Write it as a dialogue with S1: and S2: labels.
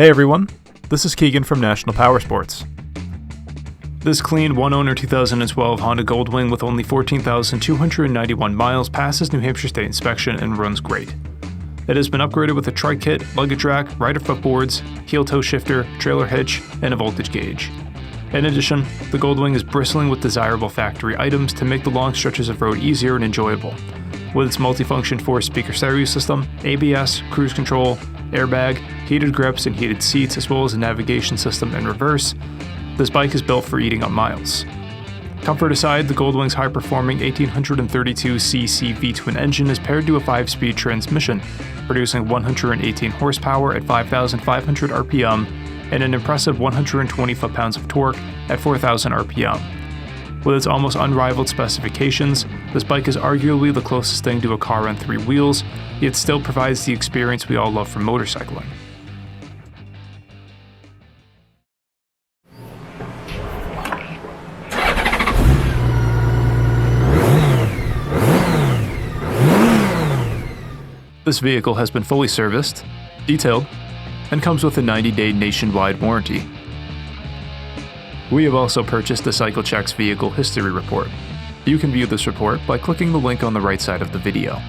S1: Hey everyone, this is Keegan from National Powersports. This clean one-owner 2012 Honda Goldwing with only 14,291 miles passes New Hampshire State inspection and runs great. It has been upgraded with a trike kit, luggage rack, rider footboards, heel toe shifter, trailer hitch, and a voltage gauge. In addition, the Goldwing is bristling with desirable factory items to make the long stretches of road easier and enjoyable. With its multifunction 4-speaker stereo system, ABS, cruise control, airbag, heated grips and heated seats, as well as a navigation system in reverse, this bike is built for eating up miles. Comfort aside, the Goldwing's high-performing 1832cc V-twin engine is paired to a 5-speed transmission, producing 118 horsepower at 5,500 RPM and an impressive 120 foot-pounds of torque at 4,000 RPM. With its almost unrivaled specifications, this bike is arguably the closest thing to a car on 3 wheels, yet still provides the experience we all love from motorcycling. This vehicle has been fully serviced, detailed, and comes with a 90-day nationwide warranty. We have also purchased the CycleCheck's Vehicle History Report. You can view this report by clicking the link on the right side of the video.